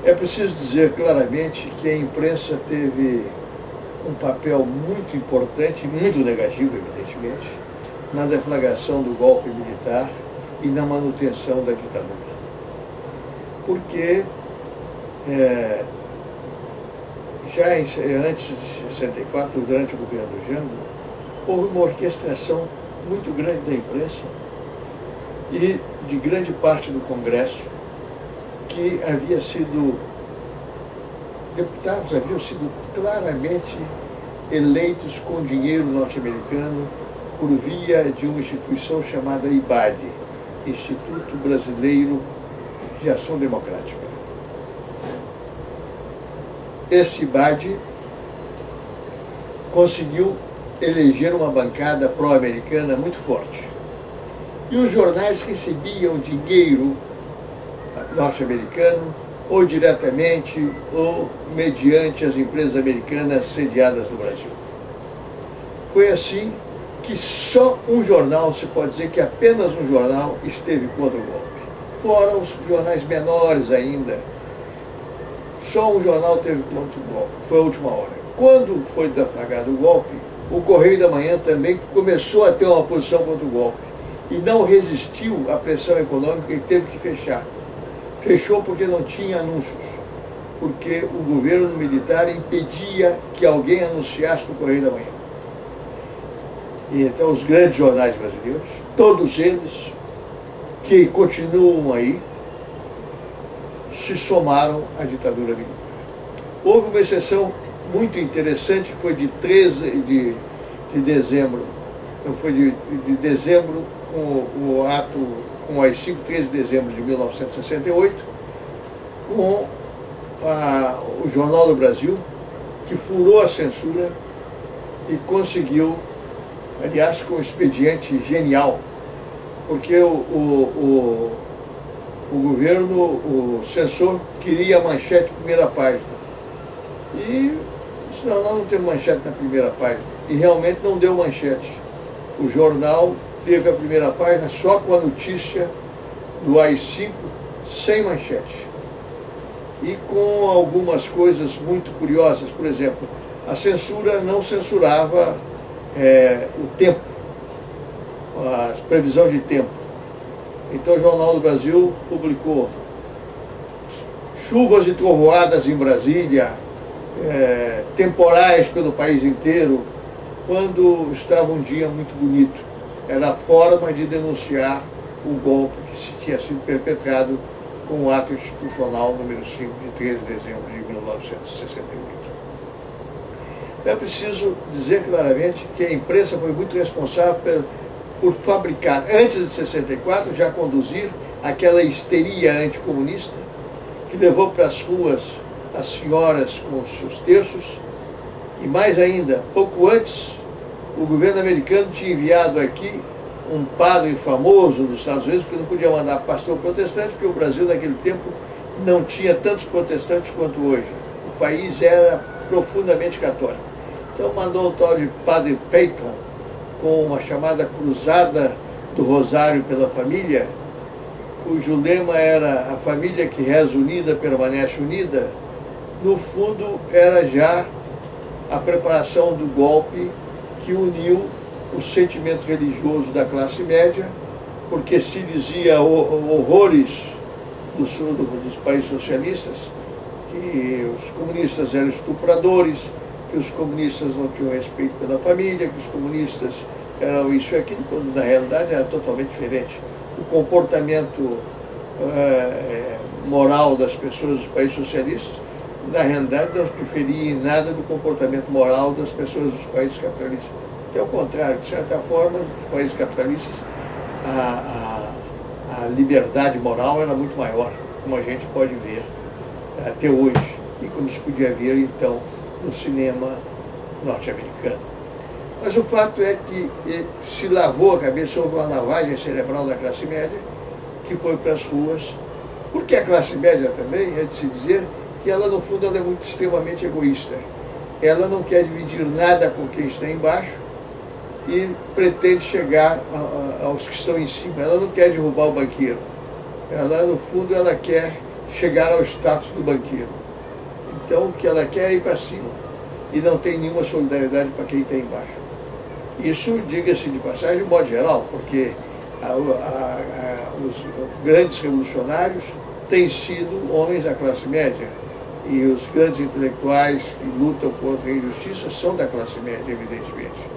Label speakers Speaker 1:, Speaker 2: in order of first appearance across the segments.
Speaker 1: É preciso dizer claramente que a imprensa teve um papel muito importante, muito negativo, evidentemente, na deflagração do golpe militar e na manutenção da ditadura. Porque já antes de 64, durante o governo do Jango, houve uma orquestração muito grande da imprensa e de grande parte do Congresso, que deputados haviam sido claramente eleitos com dinheiro norte-americano por via de uma instituição chamada IBAD, Instituto Brasileiro de Ação Democrática. Esse IBAD conseguiu eleger uma bancada pró-americana muito forte. E os jornais recebiam dinheiro norte-americano, ou diretamente, ou mediante as empresas americanas sediadas no Brasil. Foi assim que só um jornal, se pode dizer que apenas um jornal, esteve contra o golpe. Fora os jornais menores ainda, só um jornal teve contra o golpe, foi a Última Hora. Quando foi deflagrado o golpe, o Correio da Manhã também começou a ter uma posição contra o golpe e não resistiu à pressão econômica e teve que fechar. Fechou porque não tinha anúncios, porque o governo militar impedia que alguém anunciasse no Correio da Manhã. E então os grandes jornais brasileiros, todos eles, que continuam aí, se somaram à ditadura militar. Houve uma exceção muito interessante, que foi de 13 de dezembro, não foi de dezembro, com o ato, com as 13 de dezembro de 1968, com o Jornal do Brasil, que furou a censura e conseguiu, aliás, com um expediente genial, porque o governo, o censor, queria a manchete primeira página. E disse, não, nós não temos manchete na primeira página. E realmente não deu manchete. O jornal teve a primeira página só com a notícia do AI-5, sem manchete. E com algumas coisas muito curiosas. Por exemplo, a censura não censurava o tempo, a previsão de tempo. Então o Jornal do Brasil publicou chuvas e trovoadas em Brasília, temporais pelo país inteiro, quando estava um dia muito bonito. Era a forma de denunciar o golpe que tinha sido perpetrado com o ato institucional número 5 de 13 de dezembro de 1968. É preciso dizer claramente que a imprensa foi muito responsável por fabricar, antes de 64, já conduzir aquela histeria anticomunista que levou para as ruas as senhoras com os seus terços. E mais ainda, pouco antes, o governo americano tinha enviado aqui um padre famoso dos Estados Unidos, porque não podia mandar pastor protestante, porque o Brasil naquele tempo não tinha tantos protestantes quanto hoje. O país era profundamente católico. Então mandou um tal de padre Peyton, com uma chamada Cruzada do Rosário pela Família, cujo lema era "A família que reza unida permanece unida". No fundo, era já a preparação do golpe que uniu o sentimento religioso da classe média, porque se dizia horrores dos países socialistas, que os comunistas eram estupradores, que os comunistas não tinham respeito pela família, que os comunistas eram isso e aquilo, quando na realidade era totalmente diferente. O comportamento moral das pessoas dos países socialistas, na realidade, não preferia em nada do comportamento moral das pessoas dos países capitalistas. Até o contrário, de certa forma, nos países capitalistas, a liberdade moral era muito maior, como a gente pode ver até hoje, e como se podia ver, então, no cinema norte-americano. Mas o fato é que se lavou a cabeça, houve uma lavagem cerebral da classe média, que foi para as ruas, porque a classe média também, é de se dizer, que ela, no fundo, ela é muito extremamente egoísta. Ela não quer dividir nada com quem está embaixo e pretende chegar aos que estão em cima. Ela não quer derrubar o banqueiro. Ela, no fundo, ela quer chegar ao status do banqueiro. Então, o que ela quer é ir para cima e não tem nenhuma solidariedade para quem está embaixo. Isso, diga-se de passagem, de modo geral, porque os grandes revolucionários têm sido homens da classe média e os grandes intelectuais que lutam contra a injustiça são da classe média, evidentemente.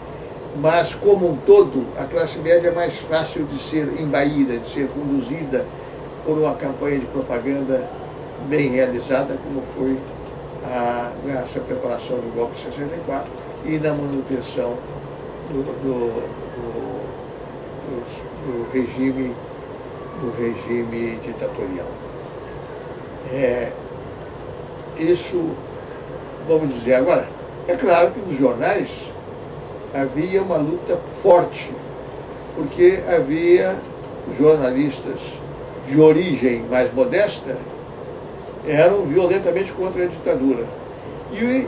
Speaker 1: Mas, como um todo, a classe média é mais fácil de ser embaída, de ser conduzida por uma campanha de propaganda bem realizada, como foi nessa preparação do golpe de 64 e na manutenção do regime ditatorial. Isso, vamos dizer, agora, é claro que nos jornais havia uma luta forte, porque havia jornalistas de origem mais modesta eram violentamente contra a ditadura. E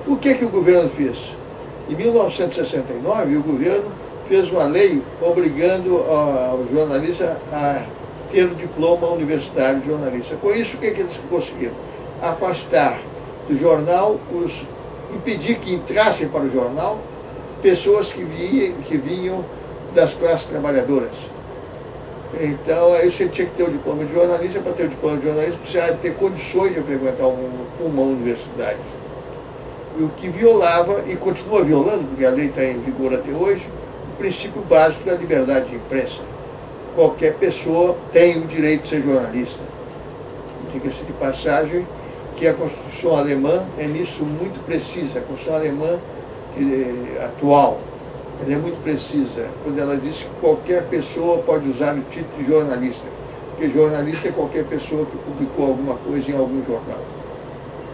Speaker 1: o que o governo fez? Em 1969, o governo fez uma lei obrigando o jornalista a ter o diploma universitário de jornalista. Com isso, o que eles conseguiram? Afastar do jornal, impedir que entrassem para o jornal pessoas que vinham das classes trabalhadoras. Então, aí você tinha que ter o diploma de jornalista. Para ter o diploma de jornalista, precisava ter condições de frequentar uma universidade. E o que violava, e continua violando, porque a lei está em vigor até hoje, o princípio básico da liberdade de imprensa. Qualquer pessoa tem o direito de ser jornalista. Diga-se de passagem que a Constituição alemã é nisso muito precisa. A Constituição alemã atual, ela é muito precisa, quando ela diz que qualquer pessoa pode usar o título de jornalista, porque jornalista é qualquer pessoa que publicou alguma coisa em algum jornal.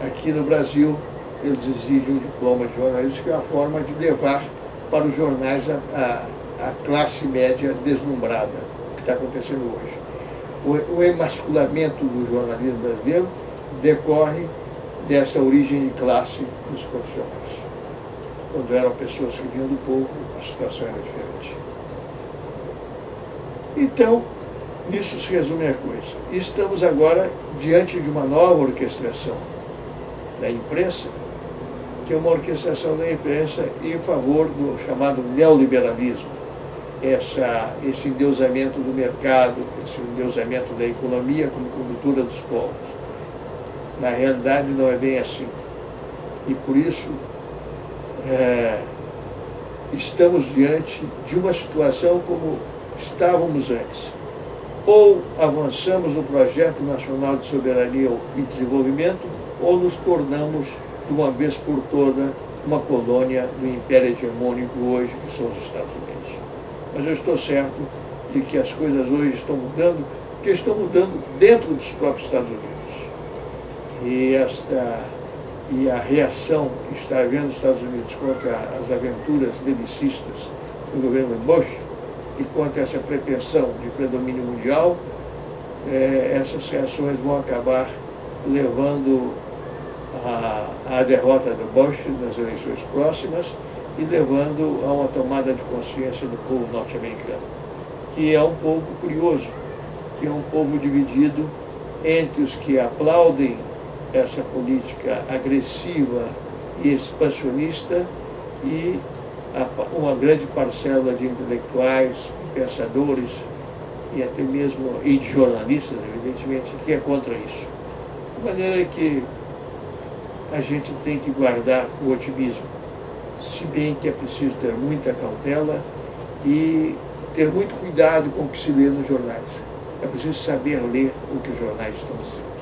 Speaker 1: Aqui no Brasil, eles exigem um diploma de jornalista, que é uma forma de levar para os jornais a classe média deslumbrada, que está acontecendo hoje. O emasculamento do jornalismo brasileiro decorre dessa origem de classe dos profissionais. Quando eram pessoas que vinham do povo, a situação era diferente. Então, nisso se resume a coisa. Estamos agora diante de uma nova orquestração da imprensa, que é uma orquestração da imprensa em favor do chamado neoliberalismo. Esse endeusamento do mercado, esse endeusamento da economia como condutora dos povos. Na realidade, não é bem assim. E por isso, estamos diante de uma situação como estávamos antes. Ou avançamos no projeto nacional de soberania e desenvolvimento, ou nos tornamos, de uma vez por toda, uma colônia do império hegemônico hoje, que são os Estados Unidos. Mas eu estou certo de que as coisas hoje estão mudando, porque estão mudando dentro dos próprios Estados Unidos. E a reação que está havendo nos Estados Unidos contra as aventuras belicistas do governo Bush e contra essa pretensão de predomínio mundial, essas reações vão acabar levando à derrota do Bush nas eleições próximas e levando a uma tomada de consciência do povo norte-americano, que é um povo curioso, que é um povo dividido entre os que aplaudem essa política agressiva e expansionista e uma grande parcela de intelectuais, pensadores e até mesmo de jornalistas, evidentemente, que é contra isso. De maneira que a gente tem que guardar o otimismo, se bem que é preciso ter muita cautela e ter muito cuidado com o que se lê nos jornais. É preciso saber ler o que os jornais estão dizendo.